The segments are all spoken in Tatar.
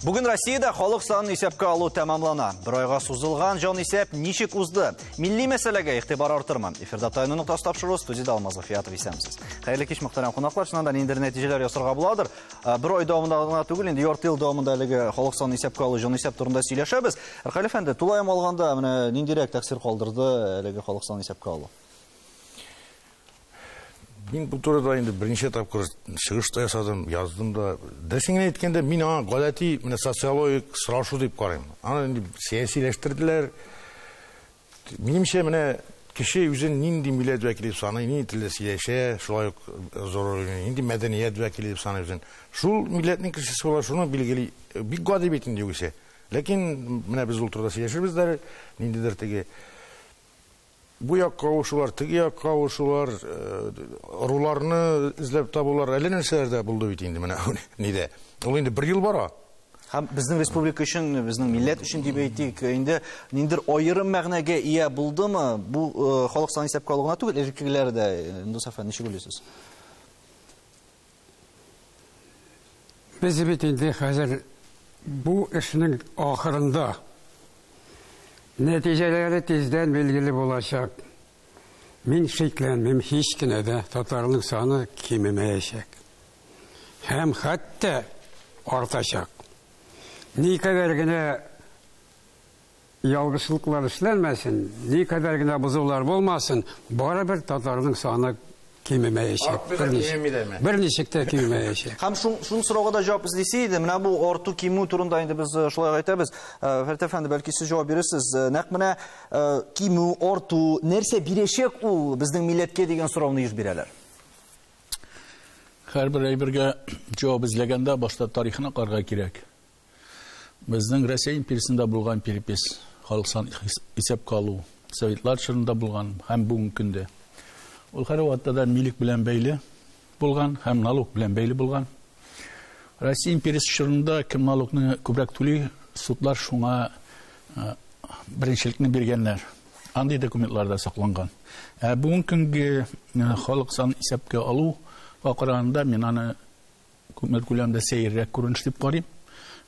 Бүгін Россияда халық санын есепке алу тәмамлана. Bir ayға сузылған жон есеп ничек узды? Milli мәсьәләгә игътибар артырман. Эфирда тайны нуктасы тапшыру студияда Алмазов Фиятов исәмсез. Хәерле кич мөхтәрәм кунаклар, шуннан инде нәтиҗәләр ясарга буладыр. Bir ай дәвамында гына түгел, инде ярты ел дәвамында әлеге халық санын есепке алу жон есеп турында сөйләшәбез. Рәхәл әфәнде, тулаем алганда менә ниндирәк тәэсир калдырды әлеге халық санын есепке алу? Мен бұл турада енді бірнеше тапқыр шығышта ясадым, яздым да. Дәсеңен еткенде мен аңа ғалати социологик сұрашу деп қараймын. Аны енді саясиләштірділер. Менімше міне кеше өзін нинди милләт вәкілі саны, нинди тілді сөйләшә, шулай зор, нинди мәдәният вәкілі саны өзін. Шул милләтнең кішісі олар шуны білгелі бик гади бетін деугесе. Ләкин міне біз бұл турада сөйләшербіздер, ниндидер теге bu yakka oşular, tigi yakka oşular, rularını izlep tabular, әлі нәрселерді buldu бит инде менә нидә. Ул инде 1 ел бара. Һәм безнең республика өчен, безнең милләт өчен дип әйтик, инде ниндер аерым мәгънәгә ия булдымы? Бу халык саны исәпкә алуына түгел, эркекләрдә Индус әфәнде ничек уйлыйсыз? Без бит инде хәзер бу эшнең ахырында нәтиҗәләре тиздән билгеле булачак. Мин шикләнмим, һич кенә дә татарларның саны кимемәячәк. Һәм хәтта артачак. Никадәр генә ялгышлыклар эшләнмәсен, никадәр генә бозулар булмасын, барыбер татарларның саны кимемәячәк. Бер ничек тә кимемәячәк. Һәм шуны сорауга да җавап эзлисе иде. Менә бу арту кимү турында инде без шулай әйтәбез. Фәрит әфәнде, бәлки сез җавап бирерсез. Нәкъ менә кимү, арту нәрсә бирәчәк ул безнең милләткә дигән сорауны еш бирәләр. Һәрбер әйбергә җавап эзләгәндә башта тарихын карарга кирәк. Безнең Россия империясында булган перепис, халык сан исәпкә алу, Советлар чорында булган һәм бүгенге көндә ул һәрвакытта да милек белән бәйле булган һәм налог белән бәйле булган. Россия империясы чорында кем налогны күбрәк түли, судлар шуңа беренчелекне биргәннәр. Андый документларда сакланган. Бүгенге көнгә халык сан исәпкә алу вакыйгында мин аны күпмәл күләмдә сәеррәк күренеш дип карыйм.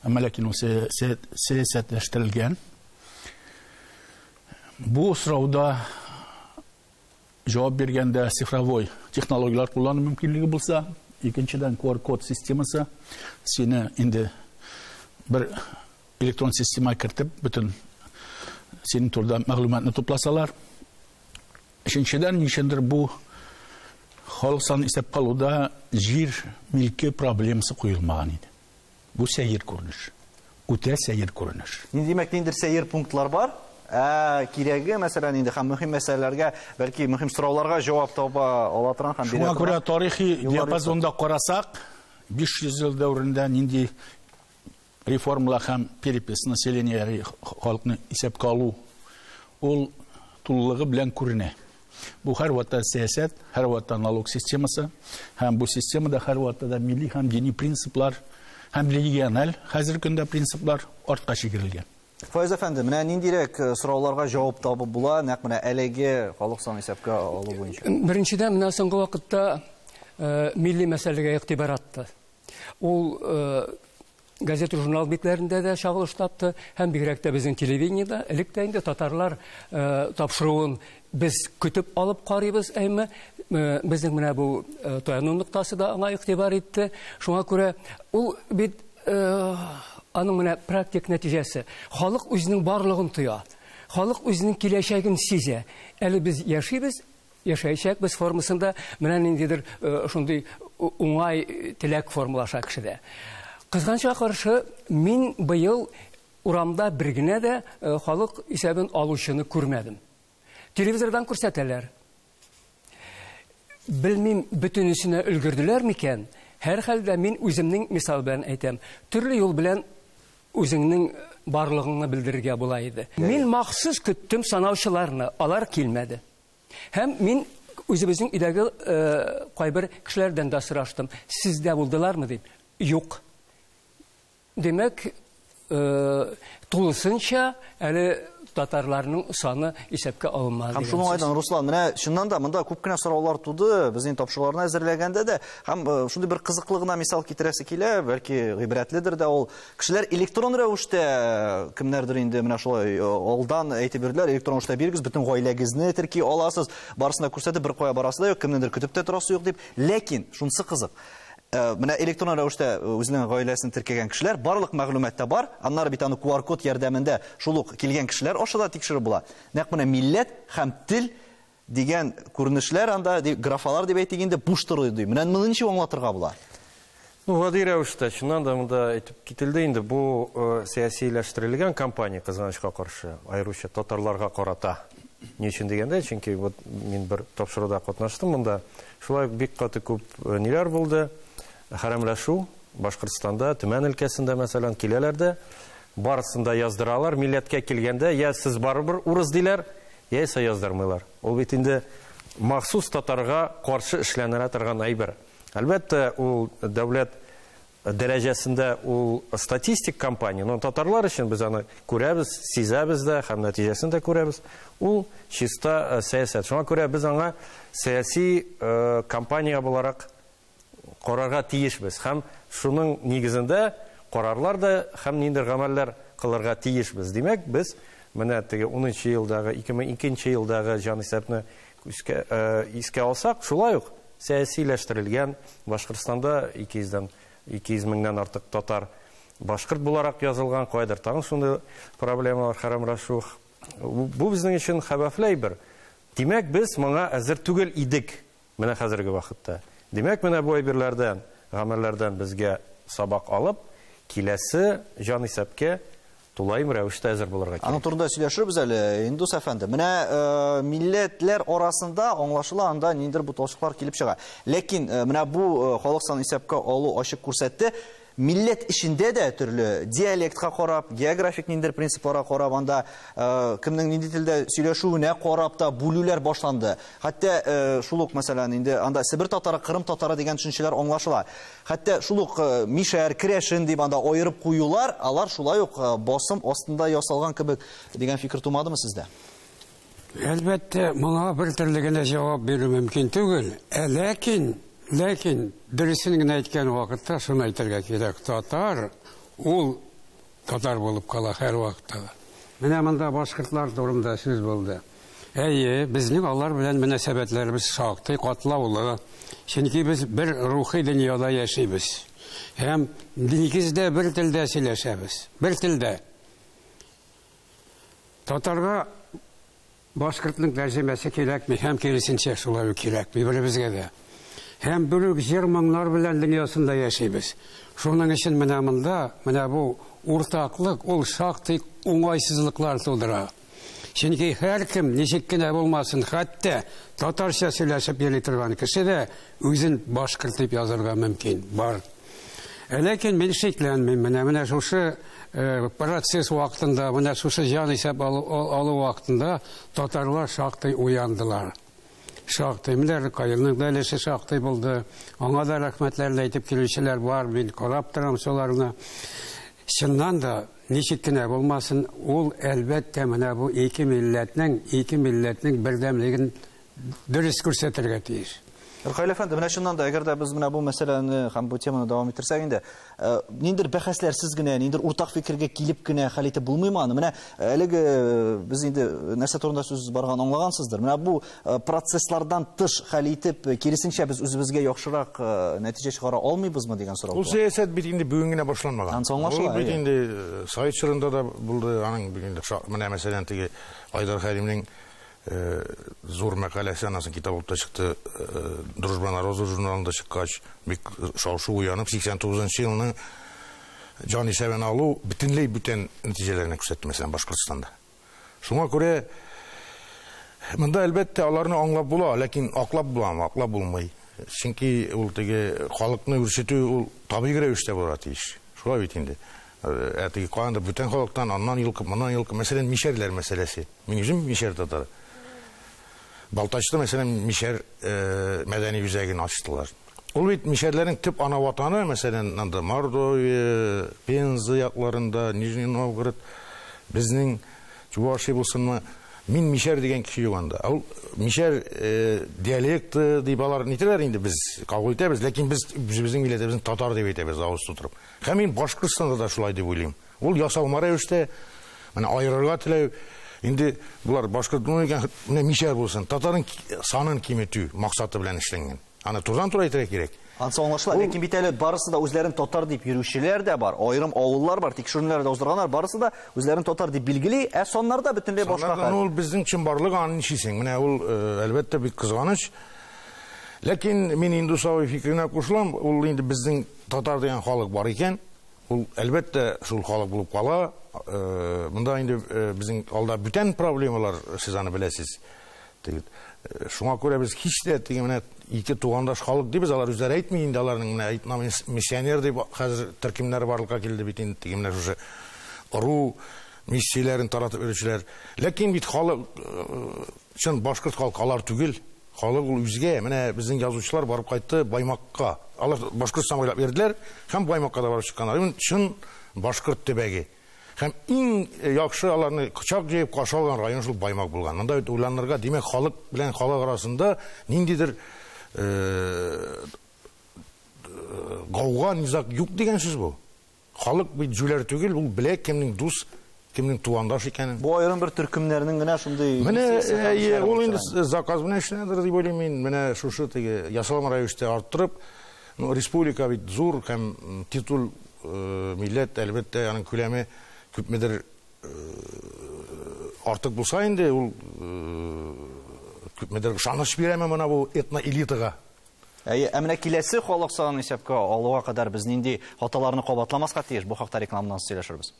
Әмма ләкин ул сәясәтләштерелгән. Бу сорауда җавап биргәндә цифровой технологиялар куллану мөмкинлеге булса, икенчедән QR-код системасы, сине инде бер электрон система кертеп, бөтен синең турда мәгълүматны тупласалар. Өченчедән ничәндер бу халык саны исәпкә алуда җир милке проблемасы куелмаган иде. Бу сәер күренеш. Үтә сәер күренеш. Димәк, ниндер сәер пунктлар бар? Кирәге, мәсәлән, инде һәм мөһим мәсьәләләргә, бәлки мөһим сорауларга җавап таба ала торган һәм бирә. Шуңа күрә тарихи диапазонда карасак, 500 ел дәврендә нинди реформалар һәм перепис населения халыкны исәпкә алу ул тулылыгы белән күренә. Бу һәрвакытта сәясәт, һәрвакытта налог системасы һәм бу системада һәрвакытта да милли һәм дини принциплар һәм религиональ хәзерге көндә принциплар артка чигерелгән. Файз әфәнде, менә ниндирәк сорауларга җавап табып була, нәкъ менә әлеге халык саны исәпкә алу буенча? Беренчедән, менә соңгы вакытта милли мәсьәләгә игътибар атты. Ул газет журнал битләрендә дә чагылыш тапты, һәм бигрәк тә безнең телевидениедә электә инде татарлар тапшыруын без көтеп алып карыйбыз, әмма безнең менә бу таяну нуктасы да аңа игътибар итте. Шуңа күрә ул бит аның менә практик нәтиҗәсе. Халык үзенең барлыгын тоя. Халык үзенең киләчәген сизә. Әле без яшибез, яшәячәкбез формасында менә ниндидер шундый уңай теләк формалаша кешедә. Кызганча каршы, мин быел урамда бер генә дә халык исәбен алучыны күрмәдем. Телевизордан күрсәтәләр. Белмим, бөтенесенә өлгерделәр микән? Һәр хәлдә мин үземнең мисал белән әйтәм. Төрле юл белән үзеңнең барлыгыңны белдерергә була иде. Мин махсус көттем санаучыларны, алар килмәде. Һәм мин үзебезнең өйдәге кайбер кешеләрдән дә сораштым. Сездә булдылармы дип? Юк. Демәк, тулысынча әле татарларның саны исәпкә алынмады. Һәм шуның айдан Руслан, менә чыннан да монда күп кенә сораулар туды, безнең тапшыруларны әзерләгәндә дә, һәм шундый бер кызыклы гына мисал китерәсе килә, бәлки гыйбрәтледер дә ул. Кешеләр электрон рәвештә кемнәрдер инде менә шулай алдан әйтеп бирделәр, электрон рәвештә бирегез, бөтен гаиләгезне терки аласыз, барысына күрсәтеп бер кая барасы да юк, кемнедер көтеп тә торасы юк дип. Ләкин шунысы кызык. Менә электрон рәвештә үзенең гаиләсен теркәгән кешеләр барлык мәгълүматта бар. Аннары бит аны QR-код ярдәмендә шул ук килгән кешеләр ашыда тикшереп була. Нәкъ менә милләт һәм тел дигән күренешләр анда графалар дип әйтик инде буш торый ди. Менә моны ничек аңлатырга була? Гади рәвештә чыннан да монда әйтеп кителде инде, бу сәясиләштерелгән кампания кызганычка каршы, аеруча татарларга карата. Ни өчен дигәндә, чөнки мин бер тапшыруда катнаштым монда. Шулай бик каты күп ниләр булды. Хәрәмләшү Башкортстанда, Төмән өлкәсендә мәсәлән киләләрдә, барысында яздыралар, милләткә килгәндә, я сез барыбер урыс диләр, яисә яздырмыйлар. Ул бит инде махсус татарга каршы эшләнә торган әйбер. Әлбәттә, ул дәүләт дәрәҗәсендә ул статистик кампания, но татарлар өчен без аны күрәбез, сизәбез дә, һәм нәтиҗәсен дә күрәбез. Ул чиста сәясәт. Шуңа күрә без аңа сәяси кампания буларак карарга тиешбез. Һәм шуның нигезендә карарлар да һәм ниндер гамәлләр кылырга тиешбез. Димәк, без менә теге 10нчы елдагы, 2002нчы елдагы җанисәпне искә алсак, шулай ук сәясиләштерелгән Башкортстанда 200 меңнән артык татар башкорт буларак язылган, кайдыр тагын шундый проблемалар, хәрәмләшү. Бу безнең өчен хәвефле бер. Димәк, без моңа әзер түгел идек менә хәзерге вакытта. Димәк, менә бу әйберләрдән, гамәлләрдән безгә сабак алып, киләсе җанисәпкә тулайым рәвештә әзер булырга кирәк. Аның турында сөйләшербез әле, Индус әфәнде. Менә милләтләр арасында аңлашыла, анда ниндер буталчыклар килеп чыга. Ләкин менә бу халык сан исәпкә алу ачык күрсәтте. Милләт ішінде де түрлі диалектқа қарап, географик ниндер принциплара қарап, анда кімнің нинди тілде сөйләшуіне қарап та бүлүләр башланды. Хәтта шулук мәсәлән инде анда Сибир татары, Кырым татары дигән төшенчәләр аңлашыла. Хәтта шулук мишәр, кирешин дип анда аерып куюлар, алар шулай ук басым астында ясалган кебек дигән фикер тумадымы сездә? Әлбәттә, моңа бер төрле генә җавап бирү мөмкин түгел. Ләкин дөресен генә әйткән вакытта шуны әйтергә кирәк. Татар, ул татар булып кала һәр вакытта. Менә монда башкортлар турында сүз булды. Әйе, безнең алар белән мөнәсәбәтләребез шактый катлаулы. Чөнки без бер рухи дөньяда яшибез. Һәм нигездә бер телдә сөйләшәбез. Бер телдә. Татарга башкортның тәрҗемәсе кирәкми, һәм киресенчә шулай кирәк бер-беребезгә дә. Һәм бүрек җыр-моңнар белән дөньясында яшибез. Шуның өчен менә монда, менә бу уртаклык, ул шактый уңайсызлыклар тудыра. Чөнки һәр кем ничек кенә булмасын, хәтта татарча сөйләшеп йөри торган кеше дә үзен башкорт дип язарга мөмкин. Бар. Ләкин мин шикләнмим, менә шушы процесс вакытында, менә шушы җанисәп алу вакытында татарлар шактый уяндылар. Шактый, менә Каенның бәлеше шактый булды. Аңа да рәхмәтләр әйтеп килүчеләр бар, мин карап торам шуларны. Чыннан да ничек кенә булмасын, ул әлбәттә менә бу ике милләтнең бердәмлеген дөрес күрсәтергә тиеш. Рухайл әфәнде, менә шуннан да, әгәр дә без менә бу мәсьәләне һәм бу теманы дәвам иттерсәк инде, ниндер бәхәсләрсез генә, ниндер уртак фикергә килеп кенә хәл итеп булмыймы аны? Менә әлеге без инде нәрсә турында сүз барган аңлагансыздыр. Менә бу процесслардан тыш хәл итеп, киресенчә без үзебезгә яхшырак нәтиҗә чыгара алмыйбызмы дигән сорау. Ул сәясәт бит инде бүгін генә башланмаган. Ул бит инде Совет чорында да булды, аның инде менә мәсәлән теге Айдар Хәримнең зур мәкаләсе анасын китап булып та чыкты. Дружба народы журналында чыккач, бик шау-шу уянып 89 елның җанисәбен алу бөтенләй бүтән нәтиҗәләрне күрсәтте мәсәлән Башкортстанда. Шуңа күрә монда әлбәттә аларны аңлап була, ләкин аклап булмый. Чөнки ул теге халыкны үрчетү ул табигый рәвештә булырга тиеш. Шулай бит инде. Әтеге кайында бүтән халыктан аннан елкып, моннан елкып, мәсәлән мишәрләр мәсьәләсе. Мин үзем мишәр татар. Балтачта мәсәлән мишәр мәдәни үзәген ачтылар. Ул бит мишәрләрнең төп ана ватаны, мәсәлән, анда Мордовия, Пенза якларында, Нижний Новгород, безнең Чуваши булсынмы, мин Мишәр деген кеше юк анда. Ул Мишәр диалекты дип алар нитәләр инде без кабул итәбез, ләкин безнең милләтебезне татар дип әйтәбез авыз тутырып. Һәм мин Башкортстанда да шулай дип уйлыйм. Ул ясалма рәвештә менә айырырга теләү. Инде булар башкорт икән, менә Мишәр булсын, татарын санын киметү максаты белән эшләнгән. Аны турыдан-туры әйтергә кирәк. Ансы аңлашыла, ләкин бит әле барысы да үзләрен татар дип йөрүчеләр дә бар, айрым авыллар бар, тикшерүләр дә уздырганнар, барысы да үзләрен татар дип билгели, соннарда бөтенләй башка хәл. Ул безнең чынбарлык аны ничисең? Менә ул әлбәттә бик кызганыч. Ләкин мин индусовый фикеренә кушылам, ул инде безнең татар дигән халык бар икән, ул әлбәттә шул халык булып кала. Монда инде безнең алда бүтән проблемалар, сез аны беләсез. Шуңа күрә без һич тә менә ике тугандаш халык дибез, алар үзләре әйтми инде, аларның менә миссионер дип хәзер төркемнәре барлыкка килде бит инде, менә шушы ру миссияләрен таратып йөрүчеләр. Ләкин бит халык чын башкорт халкы алар түгел. Халык ул үзгә, менә безнең язучылар барып кайтты Баймакка. Алар Башкортстан буйлап йөрделәр, һәм Баймакка да барып чыкканнар. Чын башкорт төбәге. Һәм иң яхшы аларны кычак җыеп каршы алган район шул Баймак булган. Монда уйланырга, димәк, халык белән халык арасында ниндидер гауга, низак юк дигән сүз бу. Халык бит җүләр түгел, ул белә кемнең дус, кемнең тугандаш икәнен. Бу айрым бер төркемнәрнең генә шундый. Менә ул инде заказ белән эшләнәдер дип уйлыйм мин. Менә шушы теге ясалма рәвештә арттырып, республика бит зур һәм титул милләт, әлбәттә, аның күләме күпмедер артык булса инде, ул күпмедер шаныш бирәме моны бу этно-элитага. Менә киләсе халык санын исәпкә алуга кадәр без нинди хаталарны кабатламаска тиеш? Бу хакта рекламадан сөйләшербез.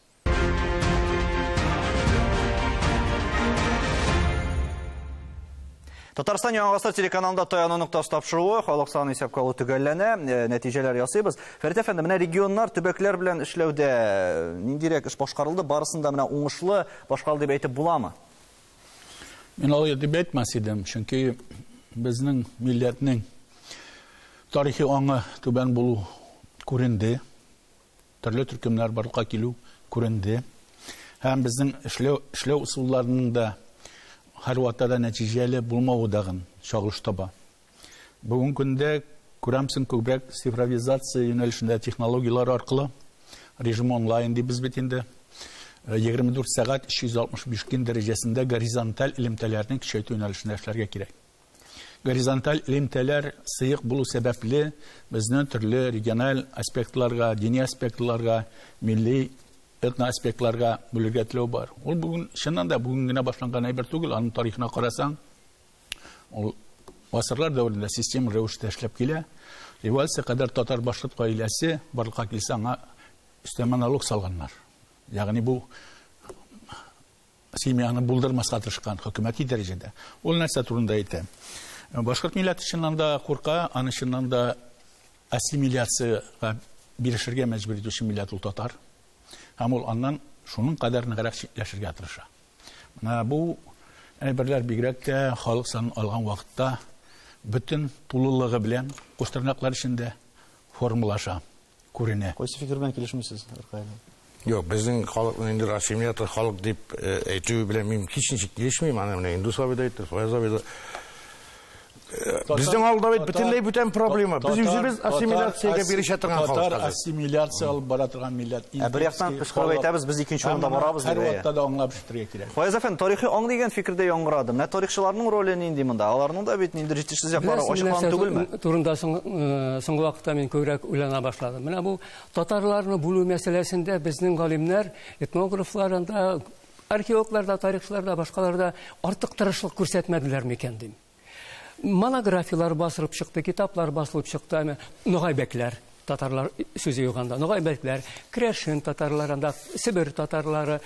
Татарстан Яңа Гасыр телеканалында Таяну нуктасы тапшыруы, халык санын исәпкә алу төгәлләнә, нәтиҗәләр ясыйбыз. Фәрит әфәнде, менә регионнар төбәкләр белән эшләүдә ниндирәк эш башкарылды? Барысында менә уңышлы башкарылды дип әйтеп буламы? Мин алай дип әйтмәс идем, чөнки безнең милләтнең тарихи аңы түбән булу күренде. Төрле төркемнәр барлыкка килү күренде. Һәм безнең эшләү усулларының да һәр вакытта нәтиҗәле булмавы дагын чагылыш таба. Бүген көндә күрәмсең күбрәк цифровизация юнәлешендә технологиялар аркылы режим онлайн дибез бит инде 24 сәгать 365 көн дәрәҗәсендә горизонталь элемтәләрне көчәйтү юнәлешендә эшләргә кирәк. Горизонталь элемтәләр сыйык булу сәбәпле безнең төрле региональ аспектларга, дини аспектларга, милли этно аспектларга бүлергә теләү бар. Ул бүген чыннан да бүген генә башланган әйбер түгел, аның тарихына карасаң, ул гасырлар дәврендә система рәвештә эшләп килә. Революция кадәр татар башкорт гаиләсе барлыкка килсә, аңа өстәмә налог салганнар. Ягъни бу семьяны булдырмаска тырышкан хөкүмәти дәрәҗәдә. Ул нәрсә турында әйтә? Башкорт милләте чыннан да курка, аны чыннан да ассимиляцияга бирешергә мәҗбүр итүче милләт ул татар. Һәм ул аннан шуның кадәрен гәрәк читләшергә тырыша. Менә бу әйберләр бигрәк тә халык санын алган вакытта бөтен тулылыгы белән куштырнаклар эчендә формулаша, күренә. Кайсы фикер белән килешмисез? Yok, bizning халык инде ассимиляция халык дип әйтү белән мин һич ничек килешмим. Аны менә Индус абый да әйтте, Фаяз абый да. Безнең алда бит бөтенләй бүтән проблема. Biz үзебез ассимиляциягә бирешә торган халык. Татар ассимиляция алып бара торган милләт. Бер яктан кычкырып әйтәбез, без икенче урында барабыз дип. Һәр вакытта да аңлап эшләргә кирәк. Фаяз әфәнде, тарихи аң дигән фикердә яңгырады. Менә тарихчыларның роле нинди монда? Аларның да бит нинди җитешсез яклары ачыклан түгелме? Турында соңгы вакытта мин күбрәк уйлана башладым. Менә бу татарларны бүлү мәсьәләсендә безнең галимнәр, этнографлар, археологлар да, тарихчылар да, башкалар да артык тырышлык күрсәтмәделәр микән дим. Монографиялар басылып чыкты, китаплар басылып чыкты, ногайбәкләр, татарлар сүзе юганда, ногайбәкләр, Крәшин татарларында, Сибир татарлары,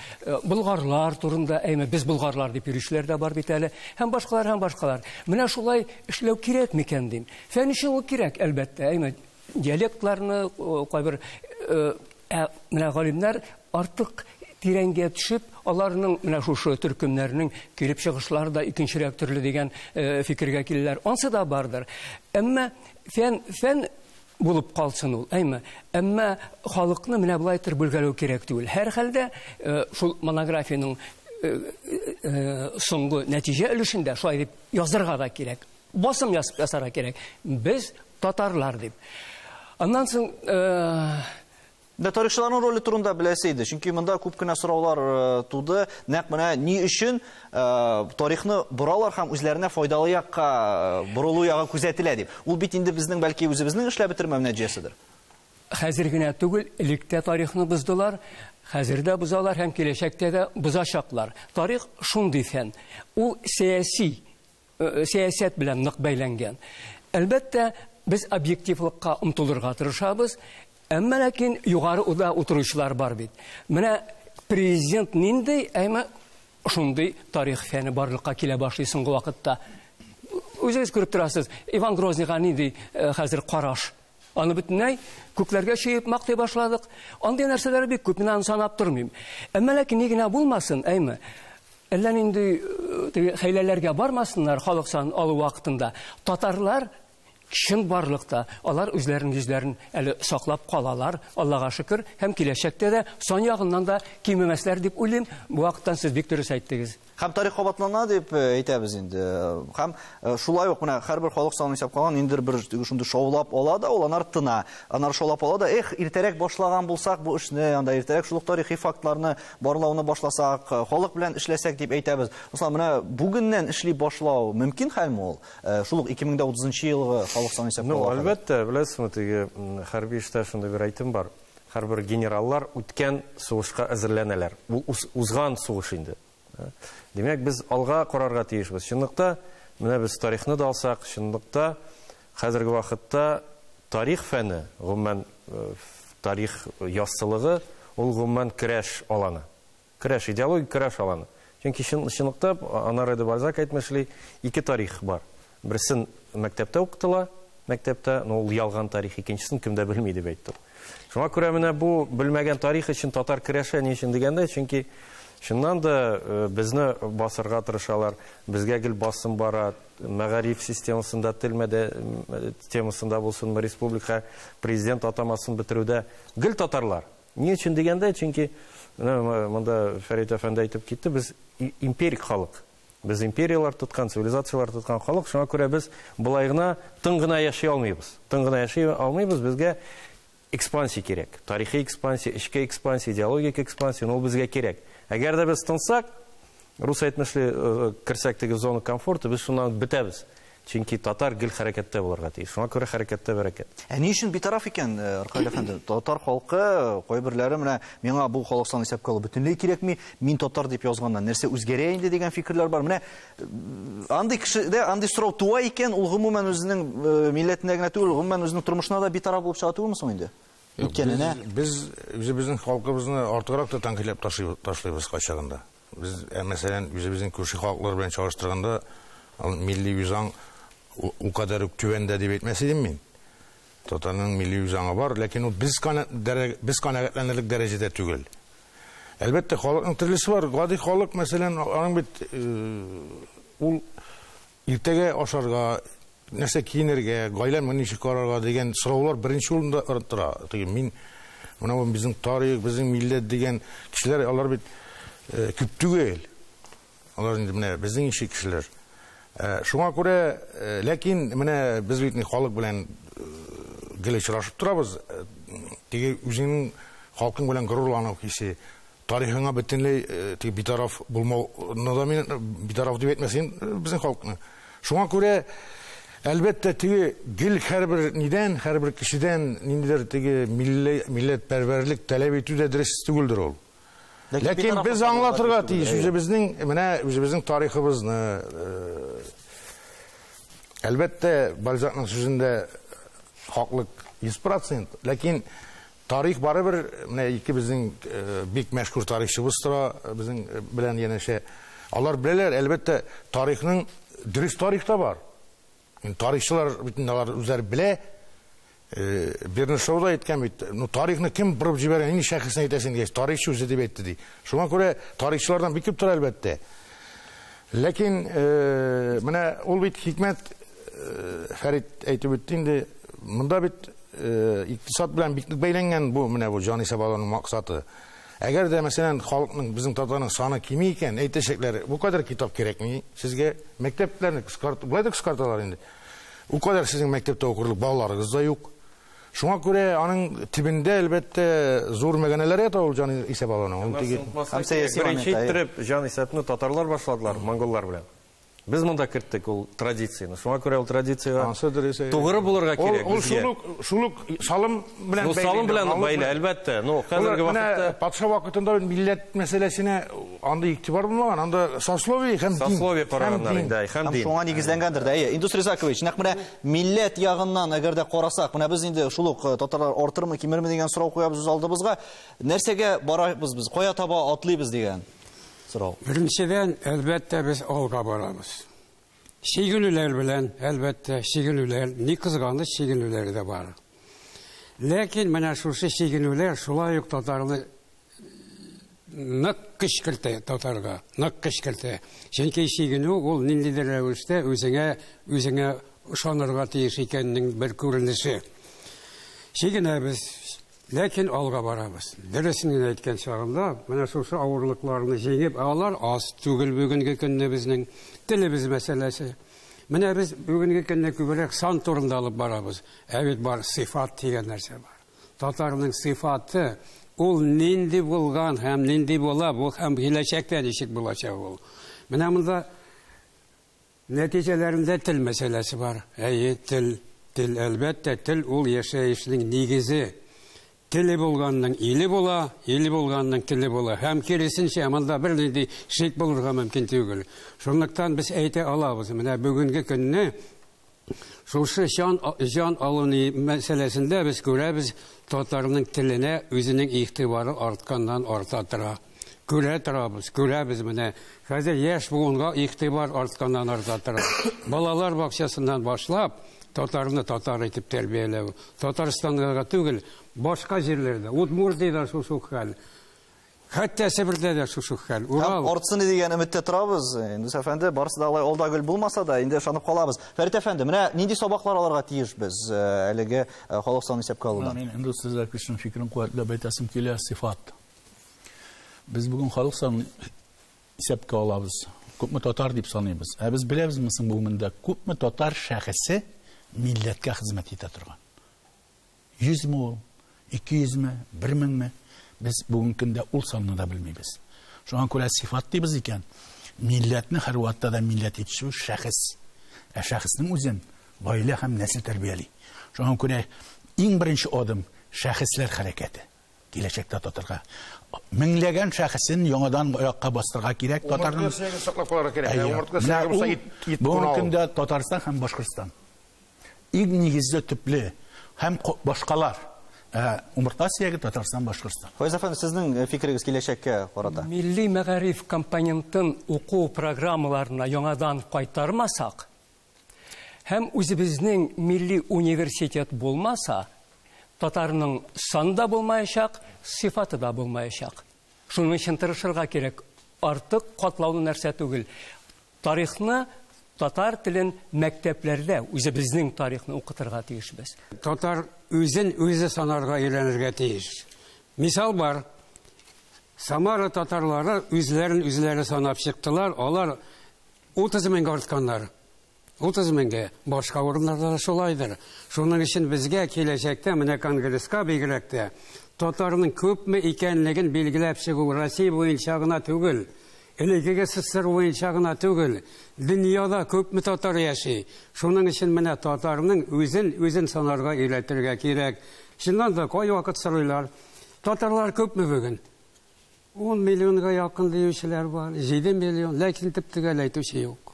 болгарлар турында, без болгарлар дип йөрүчеләр дә бар бит әле, һәм башкалар. Менә шулай эшләү кирәк микән дим. Фәнишин кирәк, әлбәттә, диалектларны кайбер менә галимнәр артык тирәнгә төшеп, аларның менә шушы төркемнәрнең килеп чыгышлары да икенчерәк төрле дигән фикергә киләләр. Ансы да бардыр. Әмма фән булып калсын ул. Әмма халыкны менә булай төр бүлгәләү кирәк түгел. Һәр хәлдә шул монографияның соңгы нәтиҗә өлешендә шулай дип язырга да кирәк. Басым ясарга кирәк. Без татарлар дип. Аннан соң тарихчыларның роле турында беләсейді. Чөнки монда күп кенә сораулар туды. Нәкъ менә ни өчен тарихны боралар һәм үзләренә файдалы якка борылу ягы күзәтелә дип. Ул бит инде безнең бәлки үзебезнең эшләп бетермәү нәтиҗәседер. Хәзер генә түгел, электә тарихны боздылар, хәзердә бозалар һәм киләчәктә дә бозачаклар. Тарих шундый фән. Ул сәясәт белән нык бәйләнгән. Әлбәттә, без объективлыкка омтылырга тырышабыз. Әмма ләкин югары уда утыручылар бар бит. Менә президент нинди, әмма шундый тарих фәне барлыкка килә башлый соңгы вакытта. Үзегез күреп торасыз, Иван Грозныйга нинди хәзер караш. Аны бөтенләй күкләргә чыгып мактый башладык. Андый нәрсәләр бик күп, мин аны санап тормыйм. Әмма ләкин ни генә булмасын, әйме. Әллә нинди хәйләләргә бармасыннар халык сан алу вакытында. Татарлар шын барлыкта, алар үзләренең йөзләрен әле саклап калалар, Аллага шөкер, һәм киләчәктә дә сан ягыннан да кимемәсләр дип уйлыйм. Бу вакыттан сез бик дөрес әйттегез. Һәм тарих кабатлана дип әйтәбез инде. Һәм шулай ук менә һәрбер халык санын исәп калган инде бер шундый шаулап ала да, ул анар тына. Анар шаулап ала да, иртәрәк башлаган булсак бу эшне, анда иртәрәк шул тарихи фактларны барлауны башласак, халык белән эшләсәк дип әйтәбез. Мәсәлән, менә бүгеннән эшли башлау мөмкин хәлме ул? Шул 2030 елгы халык санын исәп калган. Әлбәттә, беләсезме, теге хәрби эштә шундый бер әйтем бар. Һәрбер генераллар үткән сугышка әзерләнәләр. Ул узган сугыш инде. Демәк, biz алга карарга тиешбез. Чынлыкта, менә без тарихны да алсак, чынлыкта хәзерге вакытта тарих фәне, гомумән тарих яссылыгы, ул гомумән көрәш аланы. Көрәш, идеологик көрәш аланы. Чөнки чынлыкта Анар де Бальзак әйтмешли, ике тарих бар. Берсен мәктәптә укытыла, мәктәптә, ул ялган тарих, икенчесен кемдә белми дип әйтте. Шуңа күрә менә бу белмәгән тарих өчен татар көрәше ни өчен дигәндә, чөнки шуннан да безне басырга тырышалар, безгә гел басым бара, мәгариф системасында, тел темасында булсын, республика президент атамасын бетерүдә гел татарлар. Ни өчен дигәндә, чөнки монда Фәрит әфәнде әйтеп китте, без империк халык. Без империялар тоткан, цивилизациялар тоткан халык, шуңа күрә без булай гына тын гына яши алмыйбыз. Тын гына яши алмыйбыз, безгә экспансия кирәк. Тарихи экспансия, эчке экспансия, идеологик экспансия, ул безгә кирәк. Әгәр дә без тынсак, рус әйтмешли, керсәк теге зона комфорта, без шуннан бетәбез. Чөнки татар гел хәрәкәттә булырга тиеш. Шуңа күрә хәрәкәттә бәрәкәт. Ни өчен битараф икән, Аркадий әфәнде? Татар халкы, кайберләре менә миңа бу халык саны исәпкә алу бөтенләй кирәкми, мин татар дип язганнан нәрсә үзгәрә инде дигән фикерләр бар. Менә андый кешедә андый сорау туа икән, ул гомумән үзенең милләтенә генә түгел, гомумән үзенең тормышына да битараф булып чыга түгелме соң инде? Biz bizning xalqimizni ortiqroq da tanqidlab tashlaymiz qachag'anda. Biz masalan bizning ko'rshi xalqlar bilan chaqishtirganda milliy yuzang u kadar tuvanda deb aytmas edim men. Tatarning milliy yuzangi bor, lekin u biz qanoatlanarlik darajada tugul. Albatta xalqning tirlisi bor. G'odiy xalq masalan aning bit ul ertaga osharga нәрсә киенергә, гаиләм ничек карарга дигән сораулар беренче урында тора. Мин менә бу безнең тарих, безнең милләт дигән кешеләр, алар бит күп түгел. Алар инде менә безнең ише кешеләр. Шуңа күрә, ләкин менә без бит халык белән гел очрашып торабыз. Теге үзенең халкың белән горурлану хисе, тарихыңа бөтенләй теге битараф булмау, надамин битараф дип әйтмәсен безнең халыкны. Шуңа күрә әлбәттә теге гел һәрбер нидән, һәрбер кешедән ниндидер теге милләтпәрвәрлек таләп итү дә дөрес түгелдер ул. Ләкин без аңлатырга тиеш, үзебезнең тарихыбызны. Әлбәттә Бальзакның сүзендә хаклык 100%, ләкин тарих барыбер менә ике безнең бик мәшһүр тарихчыбыз тора, безнең белән янәшә. Алар беләләр, әлбәттә тарихның дөрес тарихта бар. Тарихчылар алар үзләре белә. Берне шоуда әйткән бит, тарихны кем бурып җибәргән, ни шәхесне әйтәсен дигәч, тарихчы үзе дип әйтте ди. Шуңа күрә тарихчылардан бик күп тора әлбәттә. Ләкин менә ул бит хикмәт Фәрит әйтеп үтте инде, монда бит икътисад белән бик бәйләнгән бу менә бу җан исәп алуның максаты. Әгәр дә мәсәлән халыкның безнең татарның саны кими икән, әйтәчәкләр, бу кадәр китап кирәкми? Сезгә мәктәпләрне булай да кыскарталар инде. У кадәр сезнең мәктәптә укырлык балаларыгыз да юк. Шуңа күрә аның тибендә әлбәттә зур мәгънәләр ята ул җан исәп алуның. Беренче иттереп җан исәпне татарлар башладылар, монголлар белән. Без монда керттек ул традицияны. Шуңа күрә ул традициягә тугры булырга кирәк. Ул шулук салым белән бәйле. Салым белән бәйле, әлбәттә. Хәзерге вакытта патша вакытында милләт мәсьәләсенә анда игътибар булмаган, анда сословие һәм дин. Сословие караганнар инде, һәм дин. Шуңа нигезләнгәндер дә. Индус Ризакович, нәкъ менә милләт ягыннан әгәр дә карасак, менә без инде шулук татарлар артырмы, кимерме дигән сорау куябыз үз алдыбызга. Нәрсәгә барабыз без? Кая таба атлыйбыз дигән сорау. Беренчедән, әлбәттә без алга барабыз. Шигенүләр белән, әлбәттә, шигенүләр, ни кызганыч шигенүләр дә бар. Ләкин менә шушы шигенүләр шулай ук татарны нык кычкырта татарга, нык кычкырта. Чөнки шигенү ул ниндидер рәвештә үзеңә ышанырга тиеш икәннең бер күренеше. Шигенәбез, ләкин алга барабыз. Дөресен әйткән чагында, менә шушы авырлыкларны җиңеп алар аз түгел бүгенге көнне безнең телебез мәсьәләсе. Менә без бүгенге көнне күбрәк сан турында алып барабыз. Бит бар сыйфат дигән нәрсә бар. Татарның сыйфаты ул нинди булган һәм нинди була, бу һәм киләчәктә ничек булачак ул. Менә монда нәтиҗәләрендә тел мәсьәләсе бар. Тел әлбәттә тел ул яшәешнең нигезе. Теле булганның иле була, иле булганның теле була. Һәм киресенчә, монда бер нинди шик булырга мөмкин түгел. Шунлыктан без әйтә алабыз, менә бүгенге көнне шушы җан алуны мәсьәләсендә без күрәбез, татарның теленә үзенең игътибары артканнан арта тора. Күрәбез менә. Хәзер яшь буынга игътибар артканнан арта тора. Балалар бакчасыннан башлап татарны татар итеп тәрбияләү. Татарстанга түгел, башка җирләрдә, Удмуртиядә шушы хәл. Хәтта Себердә дә шушы хәл. Урал артсын дигән өметтә торабыз. Индус әфәнде, барысы да алай алдагыл булмаса да, инде ышанып калабыз. Фәрит әфәнде, менә нинди сабаклар аларга тиеш без әлеге халык саны исәпкә алудан? Мин Индус Ризаковичның фикерен куәтләп әйтәсем килә, сыйфат. Без бүген халык саны исәпкә алабыз. Күпме татар дип саныйбыз. Без беләбезме соң бу монда күпме татар шәхесе милләткә хезмәт итә торган. 100 ме, 200 ме, 1000 ме, без бүген көндә ул санны да белмибез. Шуңа күрә сыйфат дибез икән. Милләтне һәр вакытта да милләт итү шәхес. Шәхеснең үзен гаилә һәм нәсел тәрбияли. Шуңа күрә иң беренче адым шәхесләр хәрәкәте. Киләчәктә татарга меңләгән шәхесен яңадан аякка бастырга кирәк, татарның саклап калырга кирәк. Бүген көндә Татарстан һәм Башкортстан иң нигезле төпле һәм башкалар умыртка сөяге Татарстан, Башкортстан. Файз әфәнде, сезнең фикерегез киләчәккә карата? Милли мәгариф компонентын уку программаларына яңадан кайтармасак, һәм үзебезнең милли университет булмаса, татарның саны да булмаячак, сыйфаты да булмаячак. Шуның өчен тырышырга кирәк. Артык катлаулы нәрсә түгел. Тарихны, татар телен мәктәпләрдә үзебезнең тарихны укытырга тиешбез. Татар үзен үзе санарга өйрәнергә тиеш. Мисал бар. Самара татарлары үзләрен санап чыктылар. Алар 30 меңгә артканнар. 30 меңгә. Башка урыннарда да шулайдыр. Шуның өчен безгә киләчәктә менә конгресска бигрәктә татарның күпме икәнлеген билгеләп чыгу Россия буенча гына түгел, элекеге СССР буенча гына түгел, дөньяда күпме татар яши. Шуның өчен менә татарның үзен санарга өйрәтергә кирәк. Шуннан да кай вакыт сорыйлар. Татарлар күпме бүген? 10 миллионга якын диючеләр бар, 7 миллион, ләкин тип-тигәл әйтүче юк.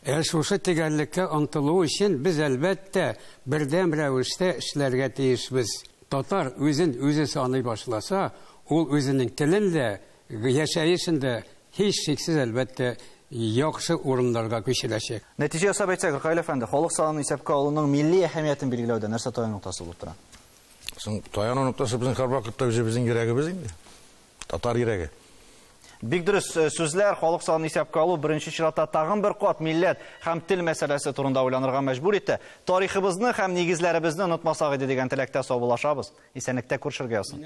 Шушы тигәллеккә омтылу өчен без әлбәттә бердәм рәвештә эшләргә тиешбез. Татар үзе саный башласа, ул үзенең телендә, яшәешендә һич шиксез әлбәттә яхшы урыннарга күчерәчәк. Нәтиҗә ясап әйтсәк, Рәкаил әфәнде, халык санын исәпкә алуның милли әһәмиятен билгеләүдә нәрсә таян нуктасы булып тора? Таян нуктасы безнең һәр вакытта безнең йөрәгебез инде. Татар йөрәге. Бик дөрес сүзләр, халык санын исәпкә алу беренче чиратта тагын бер кат милләт һәм тел мәсьәләсе турында уйланырга мәҗбүр итте. Тарихыбызны һәм нигезләребезне онытмасак иде дигән теләктә саубуллашабыз. Исәнлектә күрешергә ясын.